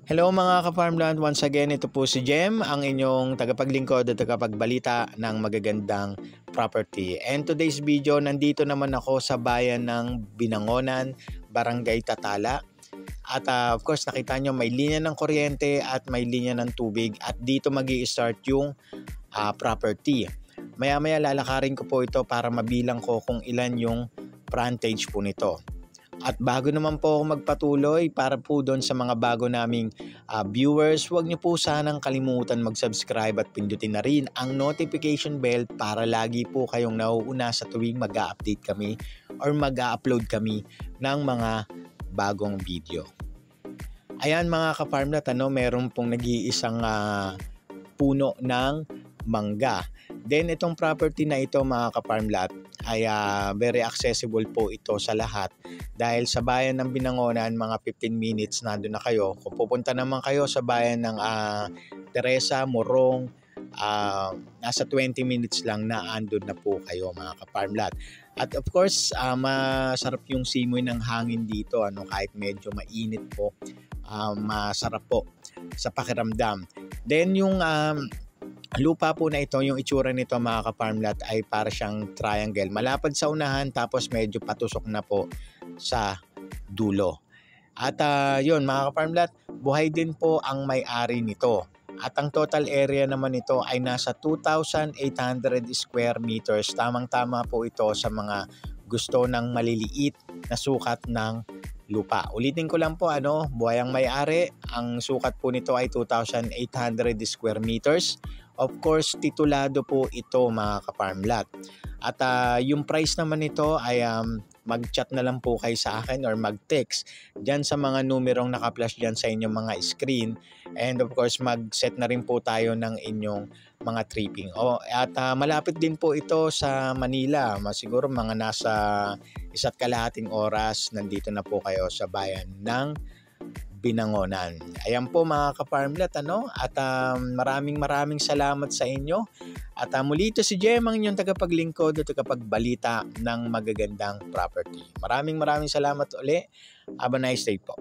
Hello mga ka-farmland, once again ito po si Jem, ang inyong tagapaglingkod at tagapagbalita ng magagandang property. And today's video, nandito naman ako sa bayan ng Binangonan, Barangay Tatala. At of course nakita nyo may linya ng kuryente at may linya ng tubig at dito magi-start yung property. Maya-maya lalakarin ko po ito para mabilang ko kung ilan yung frontage po nito. At bago naman po ako magpatuloy, para po doon sa mga bago naming viewers, huwag niyo po sanang kalimutan mag-subscribe at pindutin na rin ang notification bell para lagi po kayong nauuna sa tuwing mag-update kami or mag-upload kami ng mga bagong video. Ayan mga ka-farmlat, meron pong nag-iisang puno ng mangga. Then itong property na ito mga ka-farmlat ay very accessible po ito sa lahat dahil sa bayan ng Binangonan mga 15 minutes nandun na kayo. Kung pupunta naman kayo sa bayan ng Teresa, Morong, nasa 20 minutes lang na andun na po kayo mga ka-farmlat. At of course masarap yung simoy ng hangin dito kahit medyo mainit po, masarap po sa pakiramdam. Then yung lupa po na ito, yung itsura nito mga ka-farmlat ay para siyang triangle. Malapad sa unahan tapos medyo patusok na po sa dulo. At yun mga ka-farmlat, buhay din po ang may-ari nito. At ang total area naman nito ay nasa 2,800 square meters. Tamang-tama po ito sa mga gusto ng maliliit na sukat ng lupa. Ulitin ko lang po, buhay ang may-ari. Ang sukat po nito ay 2,800 square meters. Of course, titulado po ito mga ka-farmlat. At yung price naman nito ay mag-chat na lang po kayo sa akin or mag-text dyan sa mga numerong naka-flash dyan sa inyong mga screen. And of course, mag-set na rin po tayo ng inyong mga tripping. At malapit din po ito sa Manila. Siguro mga nasa 1.5 oras nandito na po kayo sa bayan ng Binangonan. Ayan po mga ka-farmlat, at maraming salamat sa inyo. At muli ito si Jem, ang inyong tagapaglingkod at tagapagbalita ng magagandang property. Maraming salamat uli. Have a nice day po.